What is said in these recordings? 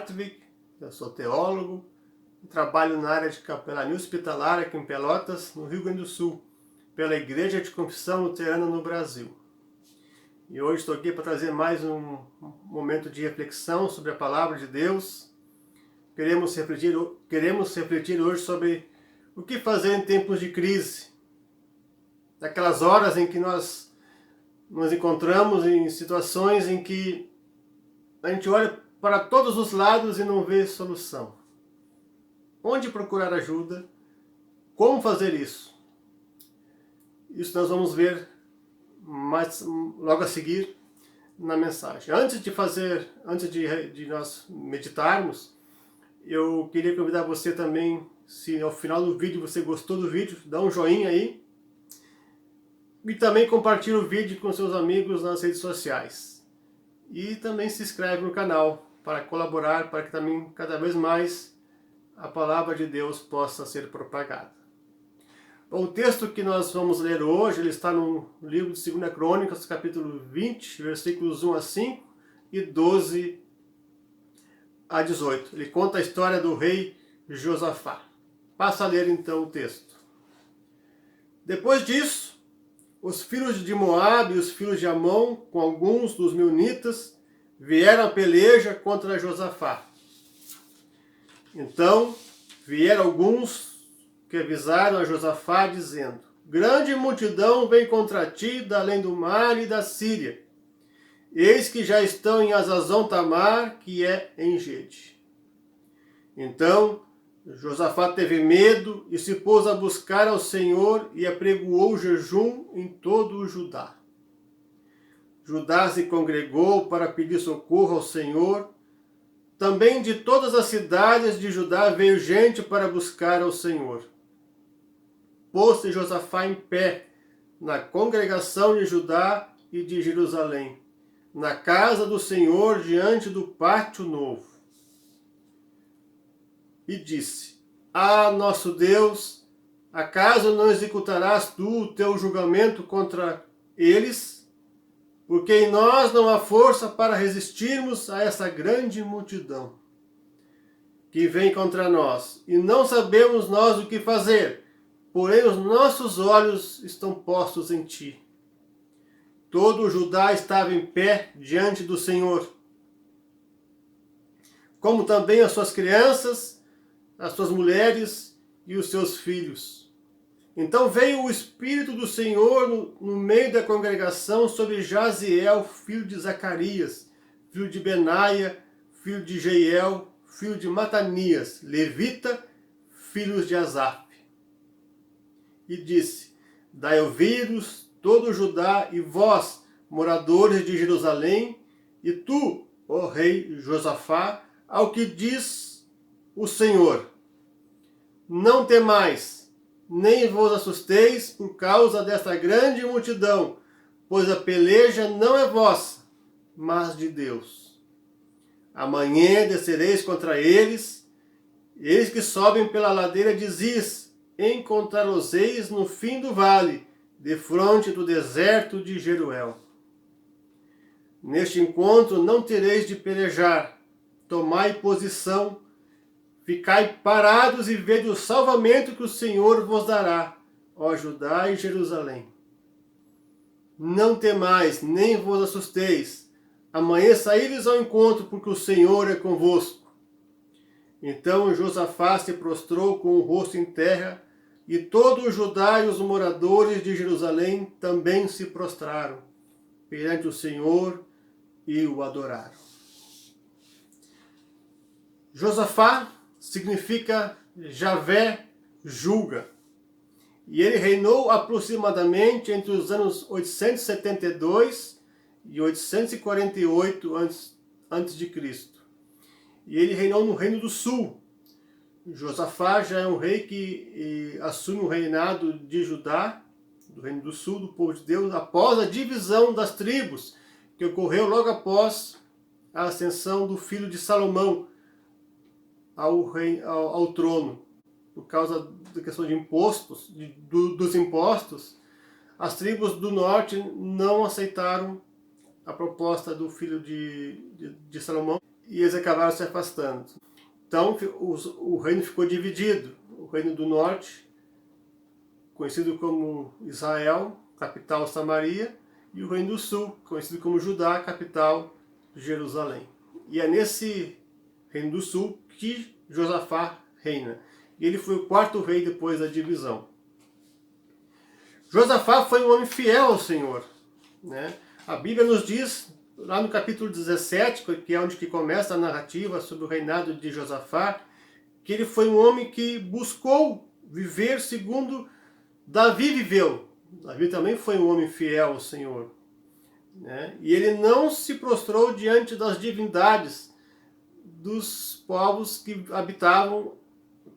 Hartwig, eu sou teólogo, trabalho na área de capelania hospitalar aqui em Pelotas, no Rio Grande do Sul, pela Igreja de Confissão Luterana no Brasil. E hoje estou aqui para trazer mais um momento de reflexão sobre a Palavra de Deus. Queremos refletir hoje sobre o que fazer em tempos de crise, daquelas horas em que nós nos encontramos em situações em que a gente olha para todos os lados e não vê solução. Onde procurar ajuda? Como fazer isso? Isso nós vamos ver logo a seguir na mensagem. Antes de nós meditarmos, eu queria convidar você também, se ao final do vídeo você gostou do vídeo, dá um joinha aí. E também compartilhe o vídeo com seus amigos nas redes sociais. E também se inscreve no canal para colaborar, para que também cada vez mais a palavra de Deus possa ser propagada. Bom, o texto que nós vamos ler hoje, ele está no livro de 2 Crônicas, capítulo 20, versículos 1 a 5 e 12 a 18. Ele conta a história do rei Josafá. Passa a ler então o texto. Depois disso, os filhos de Moabe e os filhos de Amon, com alguns dos meunitas, vieram à peleja contra Josafá. Então vieram alguns que avisaram a Josafá, dizendo: grande multidão vem contra ti da além do mar e da Síria. Eis que já estão em Hazazon Tamar, que é em Gede. Então Josafá teve medo e se pôs a buscar ao Senhor e apregoou jejum em todo o Judá. Judá se congregou para pedir socorro ao Senhor. Também de todas as cidades de Judá veio gente para buscar ao Senhor. Pôs-se Josafá em pé na congregação de Judá e de Jerusalém, na casa do Senhor, diante do pátio novo. E disse: ah, nosso Deus, acaso não executarás tu o teu julgamento contra eles? Porque em nós não há força para resistirmos a essa grande multidão que vem contra nós, e não sabemos nós o que fazer, porém os nossos olhos estão postos em ti. Todo o Judá estava em pé diante do Senhor, como também as suas crianças, as suas mulheres e os seus filhos. Então veio o Espírito do Senhor no meio da congregação sobre Jaziel, filho de Zacarias, filho de Benaia, filho de Jeiel, filho de Matanias, levita, filhos de Asaf. E disse: dai ouvidos todo o Judá e vós, moradores de Jerusalém, e tu, ó rei Josafá, ao que diz o Senhor: não temais, nem vos assusteis por causa desta grande multidão, pois a peleja não é vossa, mas de Deus. Amanhã descereis contra eles, eis que sobem pela ladeira de Ziz, encontrá-los-eis no fim do vale, defronte do deserto de Jeruel. Neste encontro não tereis de pelejar, tomai posição, ficai parados e vede o salvamento que o Senhor vos dará, ó Judá e Jerusalém. Não temais, nem vos assusteis. Amanhã saíres ao encontro, porque o Senhor é convosco. Então Josafá se prostrou com o rosto em terra, e todo o Judá e os moradores de Jerusalém também se prostraram perante o Senhor e o adoraram. Josafá significa Javé julga. E ele reinou aproximadamente entre os anos 872 e 848 a.C. E ele reinou no Reino do Sul. Josafá já é um rei que assume o reinado de Judá, do Reino do Sul, do povo de Deus, após a divisão das tribos, que ocorreu logo após a ascensão do filho de Salomão ao trono. Por causa da questão de impostos, dos impostos, as tribos do norte não aceitaram a proposta do filho de Salomão e eles acabaram se afastando. Então o reino ficou dividido. O reino do norte, conhecido como Israel, capital Samaria, e o reino do sul, conhecido como Judá, capital Jerusalém. E é nesse reino do sul que Josafá reina. E ele foi o quarto rei depois da divisão. Josafá foi um homem fiel ao Senhor, né? A Bíblia nos diz, lá no capítulo 17, que é onde que começa a narrativa sobre o reinado de Josafá, que ele foi um homem que buscou viver segundo Davi viveu. Davi também foi um homem fiel ao Senhor, né? E ele não se prostrou diante das divindades dos povos que habitavam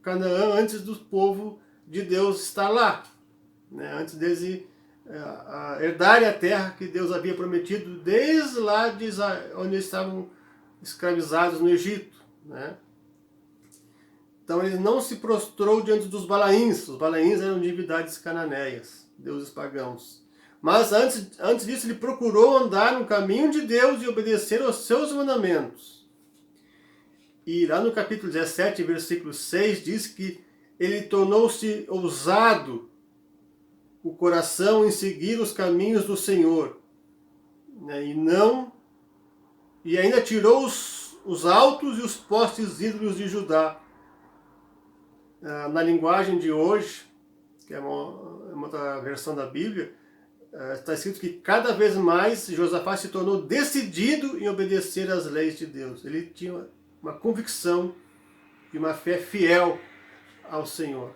Canaã antes do povo de Deus estar lá, né? Antes deles herdarem a terra que Deus havia prometido desde lá de onde eles estavam escravizados no Egito, né? Então ele não se prostrou diante dos Balaíns. Os Balaíns eram divindades cananeias, deuses pagãos. Mas antes disso ele procurou andar no caminho de Deus e obedecer aos seus mandamentos. E lá no capítulo 17, versículo 6, diz que ele tornou-se ousado o coração em seguir os caminhos do Senhor, né? E ainda tirou os altos e os postes ídolos de Judá. Na linguagem de hoje, que é uma outra versão da Bíblia, está escrito que cada vez mais Josafá se tornou decidido em obedecer às leis de Deus. Ele tinha uma convicção e uma fé fiel ao Senhor.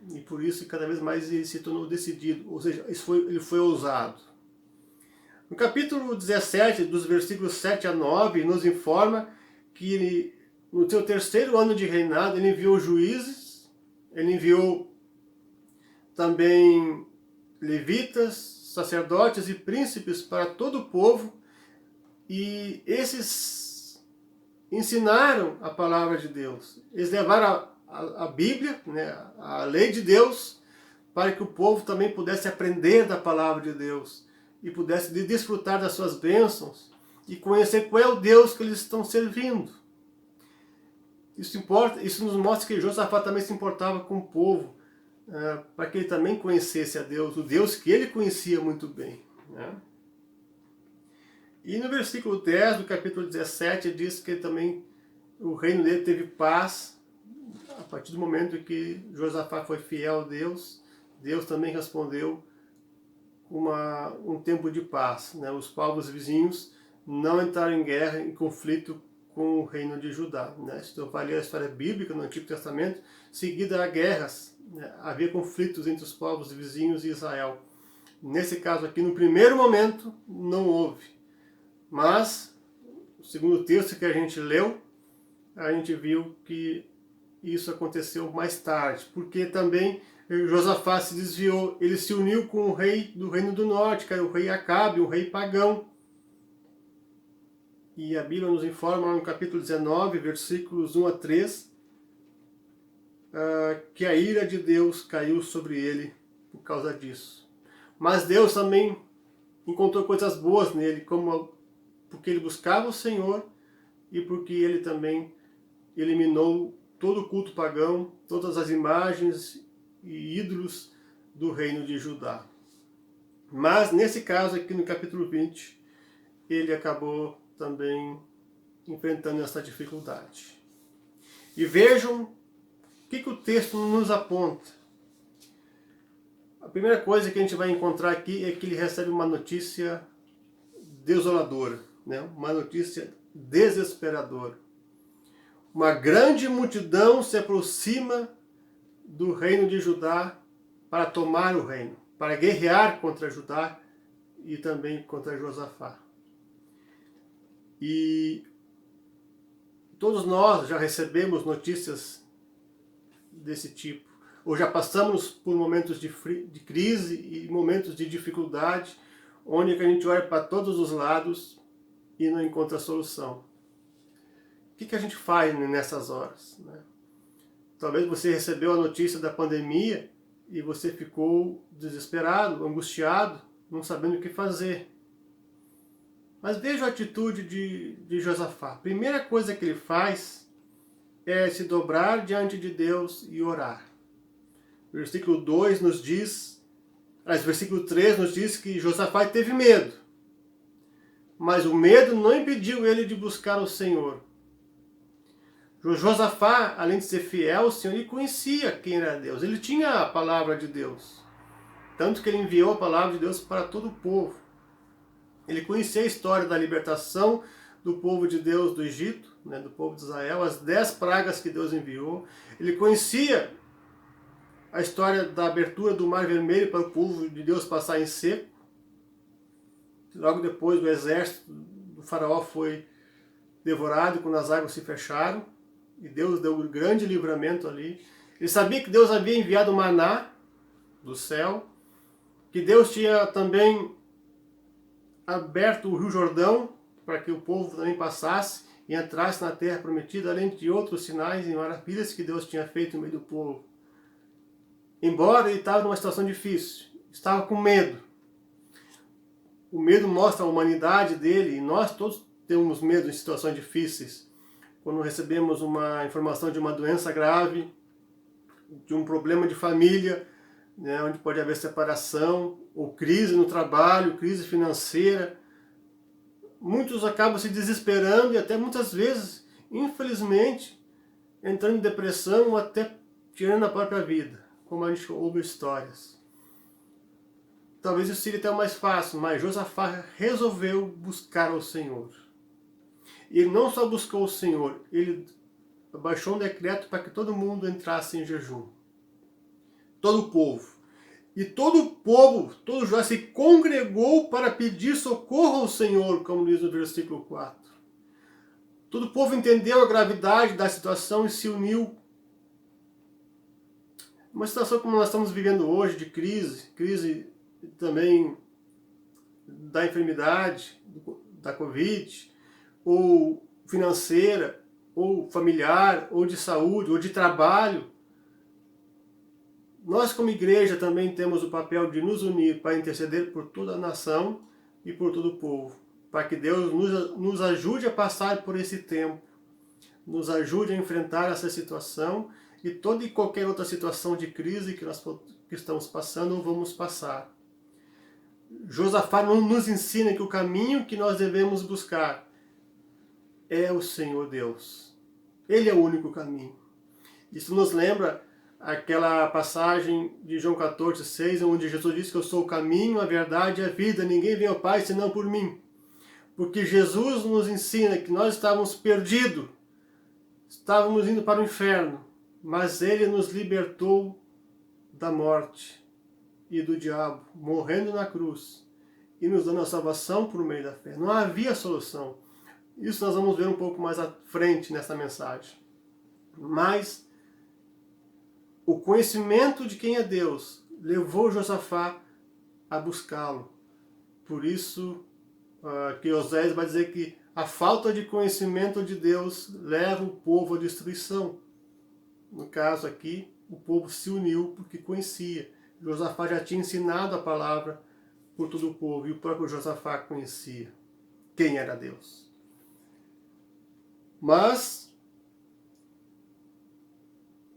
E por isso, cada vez mais ele se tornou decidido, ou seja, ele foi ousado. No capítulo 17, dos versículos 7 a 9, nos informa que ele, no seu terceiro ano de reinado, ele enviou juízes, ele enviou também levitas, sacerdotes e príncipes para todo o povo, e esses ensinaram a palavra de Deus. Eles levaram a Bíblia, né, a lei de Deus, para que o povo também pudesse aprender da palavra de Deus e pudesse desfrutar das suas bênçãos e conhecer qual é o Deus que eles estão servindo. Isso nos mostra que Josafá também se importava com o povo, para que ele também conhecesse a Deus, o Deus que ele conhecia muito bem, né? E no versículo 10 do capítulo 17 diz que também o reino dele teve paz a partir do momento que Josafá foi fiel a Deus. Deus também respondeu um tempo de paz, né? Os povos vizinhos não entraram em guerra, em conflito com o reino de Judá, né? Se eu ler a história bíblica no Antigo Testamento, seguida a guerras, né? Havia conflitos entre os povos vizinhos e Israel. Nesse caso aqui, no primeiro momento, não houve. Mas, segundo o texto que a gente leu, a gente viu que isso aconteceu mais tarde, porque também Josafá se desviou, ele se uniu com o rei do reino do norte, que era o rei Acabe, um rei pagão. E a Bíblia nos informa no capítulo 19, versículos 1 a 3, que a ira de Deus caiu sobre ele por causa disso. Mas Deus também encontrou coisas boas nele, como porque ele buscava o Senhor e porque ele também eliminou todo o culto pagão, todas as imagens e ídolos do reino de Judá. Mas nesse caso aqui no capítulo 20, ele acabou também enfrentando essa dificuldade. E vejam o que o texto nos aponta. A primeira coisa que a gente vai encontrar aqui é que ele recebe uma notícia desoladora, né? Uma notícia desesperadora. Uma grande multidão se aproxima do reino de Judá para tomar o reino, para guerrear contra Judá e também contra Josafá. E todos nós já recebemos notícias desse tipo, ou já passamos por momentos de crise e momentos de dificuldade, onde a gente olha para todos os lados e não encontra solução. O que a gente faz nessas horas, né? Talvez você recebeu a notícia da pandemia e você ficou desesperado, angustiado, não sabendo o que fazer. Mas veja a atitude de Josafá. A primeira coisa que ele faz é se dobrar diante de Deus e orar. Versículo 2 nos diz, versículo 3 nos diz que Josafá teve medo. Mas o medo não impediu ele de buscar o Senhor. Josafá, além de ser fiel ao Senhor, ele conhecia quem era Deus. Ele tinha a palavra de Deus. Tanto que ele enviou a palavra de Deus para todo o povo. Ele conhecia a história da libertação do povo de Deus do Egito, né, do povo de Israel, as 10 pragas que Deus enviou. Ele conhecia a história da abertura do Mar Vermelho para o povo de Deus passar em seco. Logo depois o exército do faraó foi devorado quando as águas se fecharam. E Deus deu um grande livramento ali. Ele sabia que Deus havia enviado maná do céu. Que Deus tinha também aberto o Rio Jordão para que o povo também passasse e entrasse na terra prometida, além de outros sinais e maravilhas que Deus tinha feito no meio do povo. Embora ele estava numa situação difícil, estava com medo. O medo mostra a humanidade dele, e nós todos temos medo em situações difíceis. Quando recebemos uma informação de uma doença grave, de um problema de família, né, onde pode haver separação, ou crise no trabalho, crise financeira. Muitos acabam se desesperando e até muitas vezes, infelizmente, entrando em depressão ou até tirando a própria vida, como a gente ouve histórias. Talvez isso seria até o mais fácil, mas Josafá resolveu buscar o Senhor. E ele não só buscou o Senhor, ele baixou um decreto para que todo mundo entrasse em jejum. Todo o povo. E todo o povo, todo Judá se congregou para pedir socorro ao Senhor, como diz no versículo 4. Todo o povo entendeu a gravidade da situação e se uniu. Uma situação como nós estamos vivendo hoje, de crise também da enfermidade, da Covid, ou financeira, ou familiar, ou de saúde, ou de trabalho. Nós como igreja também temos o papel de nos unir para interceder por toda a nação e por todo o povo, para que Deus nos ajude a passar por esse tempo, nos ajude a enfrentar essa situação e toda e qualquer outra situação de crise que nós estamos passando ou vamos passar. Josafá nos ensina que o caminho que nós devemos buscar é o Senhor Deus. Ele é o único caminho. Isso nos lembra aquela passagem de João 14,6, onde Jesus diz que eu sou o caminho, a verdade e a vida. Ninguém vem ao Pai senão por mim. Porque Jesus nos ensina que nós estávamos perdidos, estávamos indo para o inferno, mas Ele nos libertou da morte e do diabo, morrendo na cruz e nos dando a salvação por meio da fé. Não havia solução. Isso nós vamos ver um pouco mais à frente nessa mensagem. Mas o conhecimento de quem é Deus levou Josafá a buscá-lo. Por isso que Oséias vai dizer que a falta de conhecimento de Deus leva o povo à destruição. No caso aqui, o povo se uniu porque conhecia. Josafá já tinha ensinado a palavra por todo o povo e o próprio Josafá conhecia quem era Deus. Mas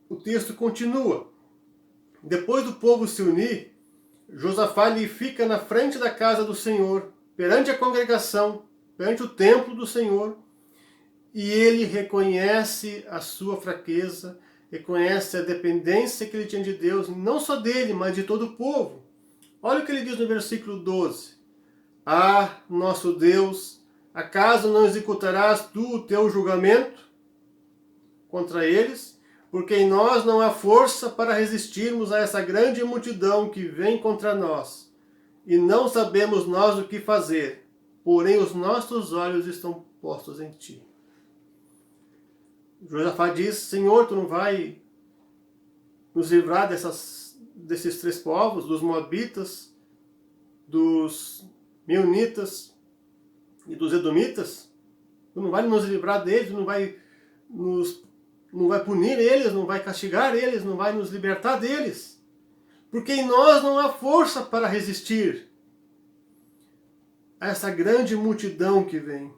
o texto continua. Depois do povo se unir, Josafá lhe fica na frente da casa do Senhor, perante a congregação, perante o templo do Senhor, e ele reconhece a sua fraqueza, reconhece a dependência que ele tinha de Deus, não só dele, mas de todo o povo. Olha o que ele diz no versículo 12. Ah, nosso Deus, acaso não executarás tu o teu julgamento contra eles? Porque em nós não há força para resistirmos a essa grande multidão que vem contra nós. E não sabemos nós o que fazer, porém os nossos olhos estão postos em ti. Josafá diz, Senhor, tu não vai nos livrar desses 3 povos, dos Moabitas, dos Meunitas e dos Edomitas? Tu não vai nos livrar deles, tu não vai punir eles, não vai castigar eles, não vai nos libertar deles. Porque em nós não há força para resistir. a essa grande multidão que vem.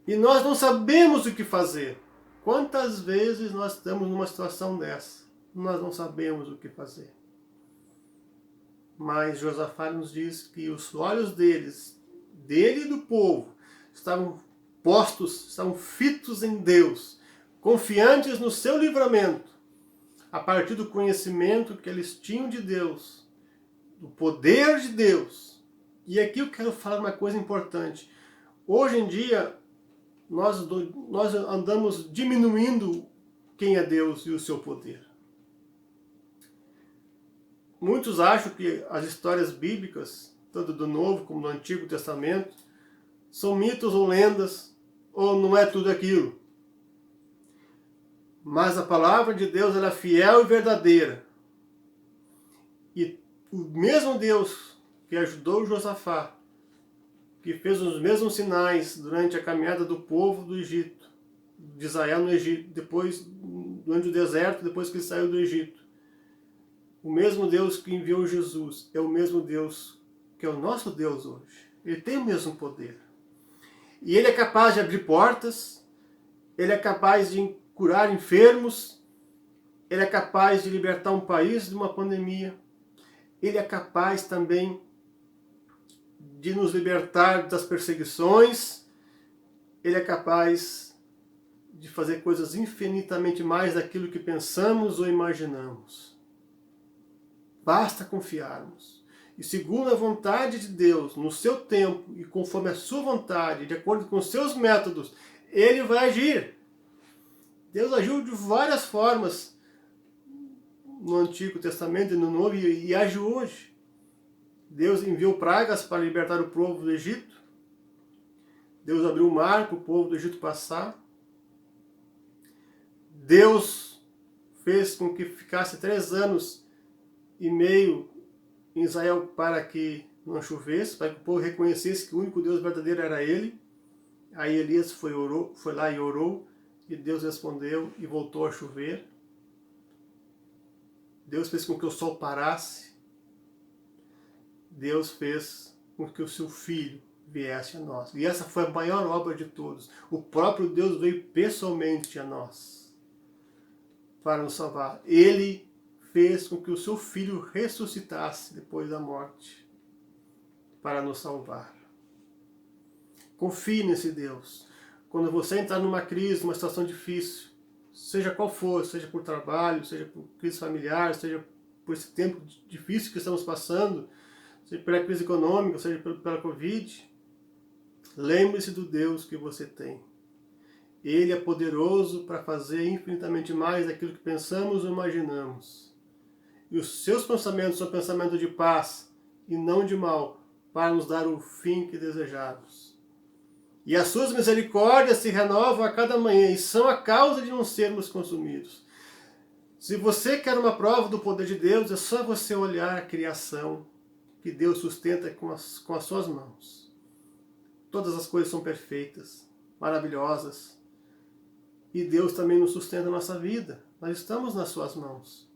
E nós não sabemos o que fazer. Quantas vezes nós estamos numa situação dessa? Nós não sabemos o que fazer. Mas Josafá nos diz que os olhos dele e do povo, estavam postos, estavam fitos em Deus, confiantes no seu livramento, a partir do conhecimento que eles tinham de Deus, do poder de Deus. E aqui eu quero falar uma coisa importante. Hoje em dia, nós andamos diminuindo quem é Deus e o seu poder. Muitos acham que as histórias bíblicas, tanto do Novo como do Antigo Testamento, são mitos ou lendas, ou não é tudo aquilo. Mas a palavra de Deus ela é fiel e verdadeira. E o mesmo Deus que ajudou Josafá, que fez os mesmos sinais durante a caminhada do povo do Egito, de Israel no Egito, depois durante o deserto, depois que ele saiu do Egito. O mesmo Deus que enviou Jesus é o mesmo Deus que é o nosso Deus hoje. Ele tem o mesmo poder. E ele é capaz de abrir portas, ele é capaz de curar enfermos, ele é capaz de libertar um país de uma pandemia, ele é capaz também de nos libertar das perseguições, ele é capaz de fazer coisas infinitamente mais daquilo que pensamos ou imaginamos. Basta confiarmos. E segundo a vontade de Deus, no seu tempo e conforme a sua vontade, de acordo com os seus métodos, ele vai agir. Deus agiu de várias formas no Antigo Testamento e no Novo e age hoje. Deus enviou pragas para libertar o povo do Egito. Deus abriu o mar para o povo do Egito passar. Deus fez com que ficasse 3 anos e meio em Israel para que não chovesse, para que o povo reconhecesse que o único Deus verdadeiro era Ele. Aí Elias foi lá e orou, e Deus respondeu e voltou a chover. Deus fez com que o sol parasse. Deus fez com que o seu Filho viesse a nós. E essa foi a maior obra de todos. O próprio Deus veio pessoalmente a nós para nos salvar. Ele fez com que o seu Filho ressuscitasse depois da morte para nos salvar. Confie nesse Deus. Quando você entrar numa crise, numa situação difícil, seja qual for, seja por trabalho, seja por crise familiar, seja por esse tempo difícil que estamos passando, seja pela crise econômica, seja pela Covid, lembre-se do Deus que você tem. Ele é poderoso para fazer infinitamente mais daquilo que pensamos ou imaginamos. E os seus pensamentos são pensamentos de paz e não de mal, para nos dar o fim que desejamos. E as suas misericórdias se renovam a cada manhã e são a causa de não sermos consumidos. Se você quer uma prova do poder de Deus, é só você olhar a criação que Deus sustenta com as suas mãos. Todas as coisas são perfeitas, maravilhosas. E Deus também nos sustenta a nossa vida. Nós estamos nas suas mãos.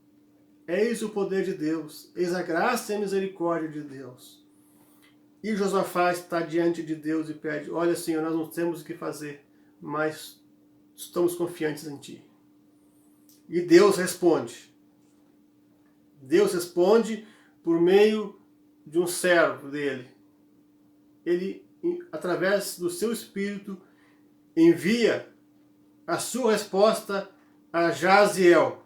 Eis o poder de Deus, eis a graça e a misericórdia de Deus. E Josafá está diante de Deus e pede, olha Senhor, nós não temos o que fazer, mas estamos confiantes em Ti. E Deus responde. Deus responde por meio de um servo dele. Ele, através do seu Espírito, envia a sua resposta a Jaziel.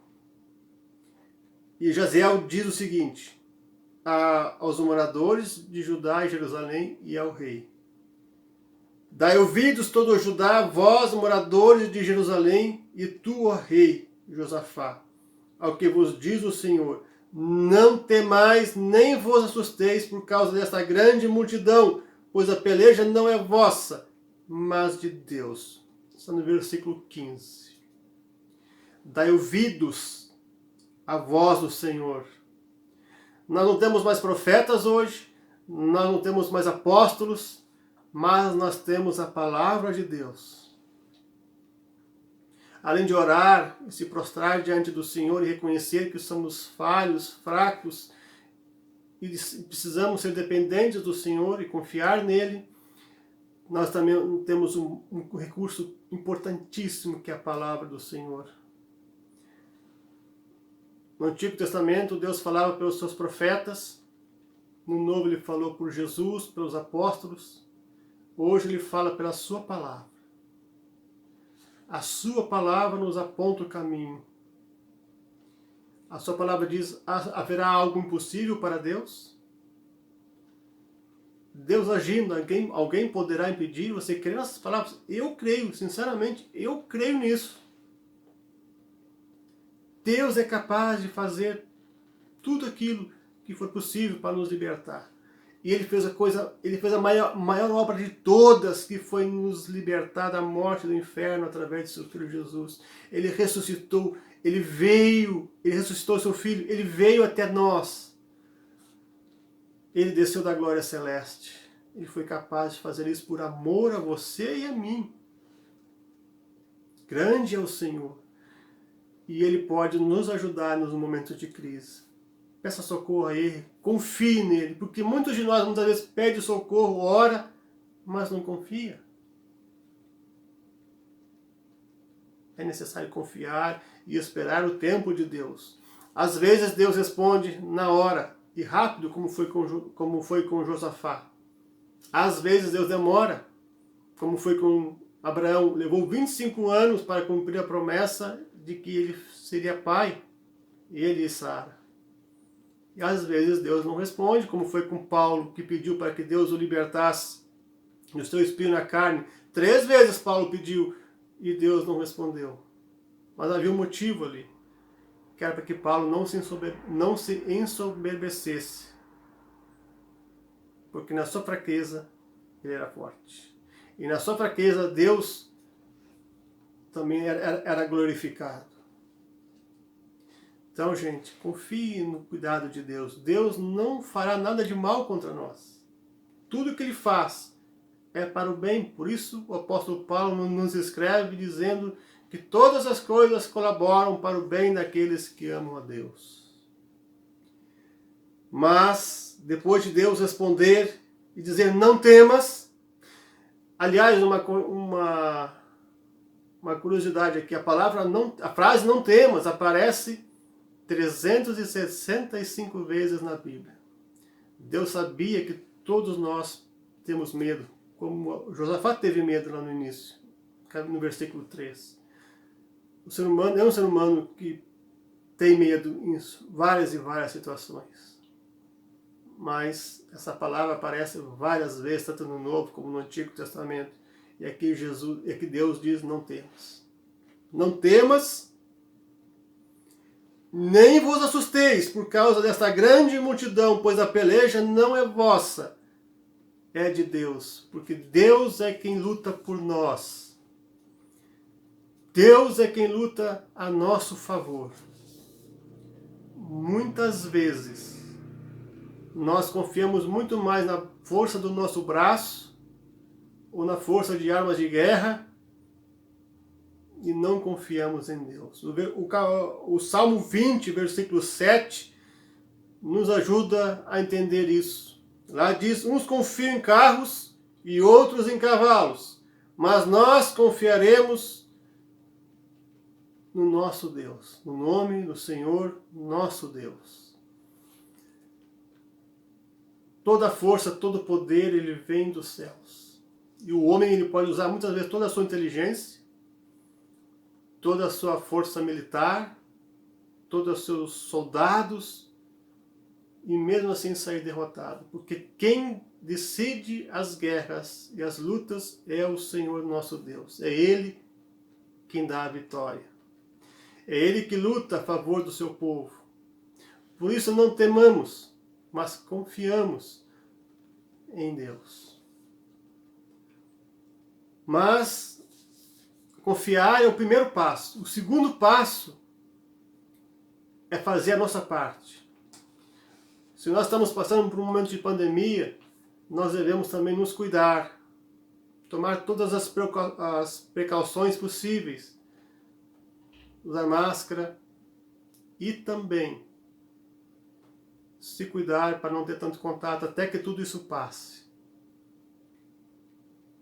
E Jaziel diz o seguinte, aos moradores de Judá e Jerusalém e ao rei. Dai ouvidos todo o Judá, vós, moradores de Jerusalém, e tu, ó rei Josafá, ao que vos diz o Senhor, não temais nem vos assusteis por causa desta grande multidão, pois a peleja não é vossa, mas de Deus. Está no versículo 15. Dai ouvidos à voz do Senhor. Nós não temos mais profetas hoje, nós não temos mais apóstolos, mas nós temos a palavra de Deus. Além de orar e se prostrar diante do Senhor e reconhecer que somos falhos, fracos e precisamos ser dependentes do Senhor e confiar nele, nós também temos um recurso importantíssimo, que é a palavra do Senhor. No Antigo Testamento, Deus falava pelos seus profetas. No Novo, Ele falou por Jesus, pelos apóstolos. Hoje, Ele fala pela sua palavra. A sua palavra nos aponta o caminho. A sua palavra diz: haverá algo impossível para Deus? Deus agindo, alguém poderá impedir? Você crê nessas palavras? Eu creio, sinceramente, eu creio nisso. Deus é capaz de fazer tudo aquilo que for possível para nos libertar. E Ele fez a maior obra de todas, que foi nos libertar da morte do inferno através de seu Filho Jesus. Ele ressuscitou, Ele ressuscitou seu Filho, Ele veio até nós. Ele desceu da glória celeste. Ele foi capaz de fazer isso por amor a você e a mim. Grande é o Senhor. E Ele pode nos ajudar nos momentos de crise. Peça socorro a Ele, confie nele, porque muitos de nós muitas vezes pedem socorro, ora, mas não confia. É necessário confiar e esperar o tempo de Deus. Às vezes Deus responde na hora e rápido, como foi com Josafá. Às vezes Deus demora, como foi com Abraão. Levou 25 anos para cumprir a promessa de que ele seria pai, ele e Sara. E às vezes Deus não responde, como foi com Paulo, que pediu para que Deus o libertasse do seu espinho na carne. 3 vezes Paulo pediu e Deus não respondeu. Mas havia um motivo ali, que era para que Paulo não se ensoberbecesse. Porque na sua fraqueza ele era forte. E na sua fraqueza Deus também era glorificado. Então, gente, confie no cuidado de Deus. Deus não fará nada de mal contra nós. Tudo que Ele faz é para o bem. Por isso o apóstolo Paulo nos escreve dizendo que todas as coisas colaboram para o bem daqueles que amam a Deus. Mas, depois de Deus responder e dizer não temas, aliás, uma curiosidade aqui, a frase não temas aparece 365 vezes na Bíblia. Deus sabia que todos nós temos medo, como Josafá teve medo lá no início, no versículo 3. O ser humano é um ser humano que tem medo em várias e várias situações. Mas essa palavra aparece várias vezes, tanto no Novo como no Antigo Testamento. E aqui Deus diz: não temas. Não temas, nem vos assusteis por causa desta grande multidão, pois a peleja não é vossa, é de Deus. Porque Deus é quem luta por nós. Deus é quem luta a nosso favor. Muitas vezes nós confiamos muito mais na força do nosso braço ou na força de armas de guerra e não confiamos em Deus. O Salmo 20, versículo 7, nos ajuda a entender isso. Lá diz: uns confiam em carros e outros em cavalos, mas nós confiaremos no nosso Deus, no nome do Senhor nosso Deus. Toda a força, todo o poder, ele vem dos céus. E o homem, ele pode usar muitas vezes toda a sua inteligência, toda a sua força militar, todos os seus soldados, e mesmo assim sair derrotado. Porque quem decide as guerras e as lutas é o Senhor nosso Deus. É Ele quem dá a vitória. É Ele que luta a favor do seu povo. Por isso não temamos, mas confiamos em Deus. Mas confiar é o primeiro passo. O segundo passo é fazer a nossa parte. Se nós estamos passando por um momento de pandemia, nós devemos também nos cuidar, tomar todas as precauções possíveis, usar máscara e também se cuidar para não ter tanto contato até que tudo isso passe.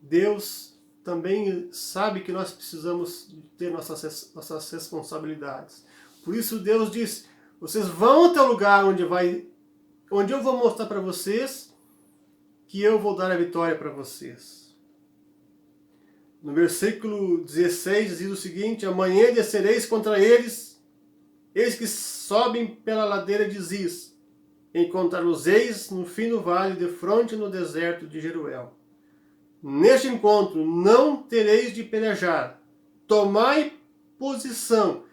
Deus também sabe que nós precisamos ter nossas responsabilidades. Por isso Deus diz, vocês vão até o lugar onde eu vou mostrar para vocês que eu vou dar a vitória para vocês. No versículo 16 diz o seguinte, amanhã descereis contra eles, eis que sobem pela ladeira de Ziz, encontrar-os-eis no fim do vale, defronte no deserto de Jeruel. Neste encontro não tereis de pelejar, tomai posição,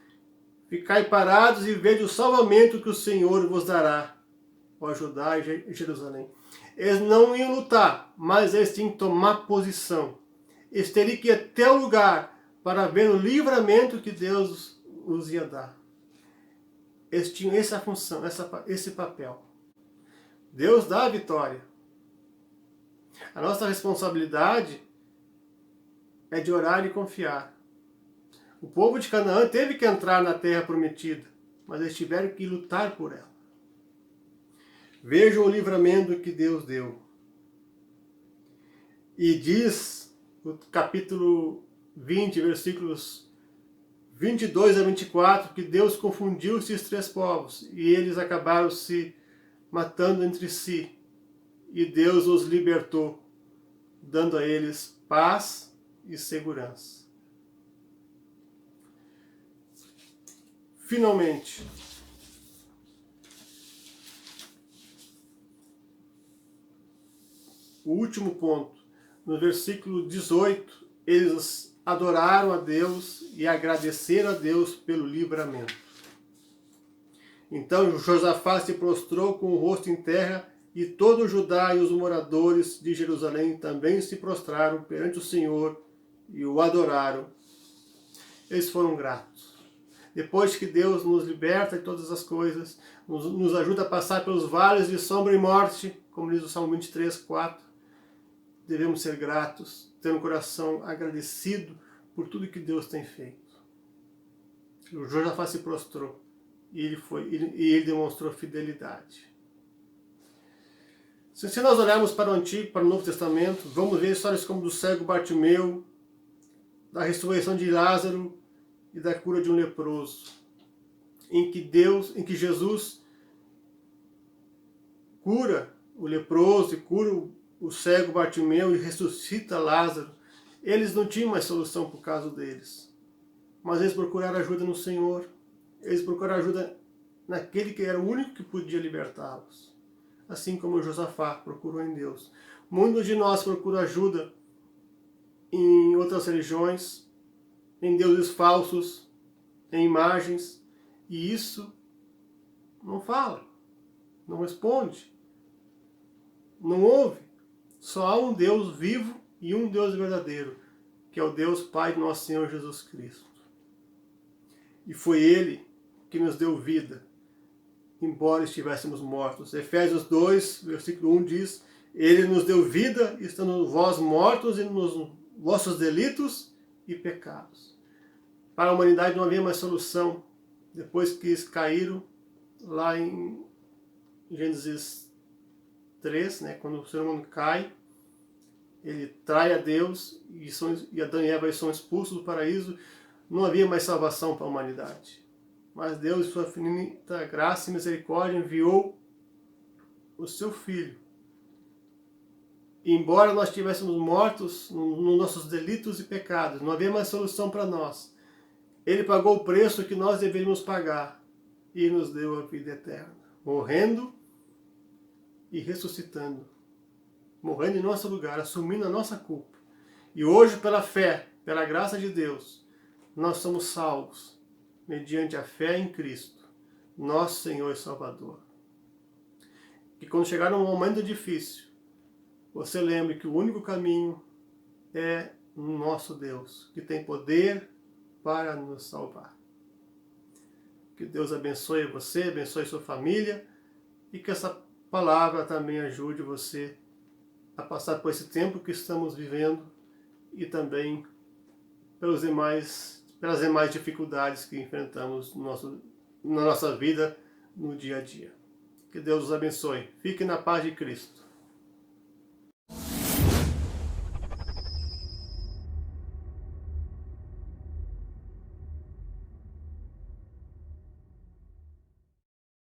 ficai parados e vede o salvamento que o Senhor vos dará, ó Judá e Jerusalém. Eles não iam lutar, mas eles tinham que tomar posição. Eles teriam que ir até o lugar para ver o livramento que Deus os ia dar. Eles tinham essa função, esse papel. Deus dá a vitória. A nossa responsabilidade é de orar e confiar. O povo de Canaã teve que entrar na terra prometida, mas eles tiveram que lutar por ela. Vejam o livramento que Deus deu. E diz, no capítulo 20, versículos 22 a 24, que Deus confundiu esses três povos e eles acabaram se matando entre si. E Deus os libertou, dando a eles paz e segurança. Finalmente, o último ponto, no versículo 18, eles adoraram a Deus e agradeceram a Deus pelo livramento. Então Josafá se prostrou com o rosto em terra, e todo o Judá e os moradores de Jerusalém também se prostraram perante o Senhor e o adoraram. Eles foram gratos. Depois que Deus nos liberta de todas as coisas, nos ajuda a passar pelos vales de sombra e morte, como diz o Salmo 23, 4, devemos ser gratos, ter um coração agradecido por tudo que Deus tem feito. O Josafá se prostrou e ele demonstrou fidelidade. Se nós olharmos para o Antigo, para o Novo Testamento, vamos ver histórias como do cego Bartimeu, da ressurreição de Lázaro e da cura de um leproso, em que Jesus cura o leproso e cura o cego Bartimeu e ressuscita Lázaro. Eles não tinham mais solução por causa deles, mas eles procuraram ajuda no Senhor, eles procuraram ajuda naquele que era o único que podia libertá-los. Assim como Josafá procurou em Deus. Muitos de nós procuram ajuda em outras religiões, em deuses falsos, em imagens, e isso não fala, não responde, não ouve. Só há um Deus vivo e um Deus verdadeiro, que é o Deus Pai de nosso Senhor Jesus Cristo. E foi Ele que nos deu vida, embora estivéssemos mortos. Efésios 2, versículo 1 diz, Ele nos deu vida, estando vós mortos e nos vossos delitos e pecados. Para a humanidade não havia mais solução, depois que eles caíram, lá em Gênesis 3, né, quando o ser humano cai, ele trai a Deus, e Adão e Eva são expulsos do paraíso, não havia mais salvação para a humanidade. Mas Deus, em sua infinita graça e misericórdia, enviou o seu Filho. E embora nós estivéssemos mortos nos nossos delitos e pecados, não havia mais solução para nós. Ele pagou o preço que nós deveríamos pagar e nos deu a vida eterna, morrendo e ressuscitando, morrendo em nosso lugar, assumindo a nossa culpa. E hoje, pela fé, pela graça de Deus, nós somos salvos, mediante a fé em Cristo, nosso Senhor e Salvador. Que quando chegar um momento difícil, você lembre que o único caminho é o nosso Deus, que tem poder para nos salvar. Que Deus abençoe você, abençoe sua família, e que essa palavra também ajude você a passar por esse tempo que estamos vivendo e também pelas demais dificuldades que enfrentamos na nossa vida, no dia a dia. Que Deus os abençoe. Fique na paz de Cristo.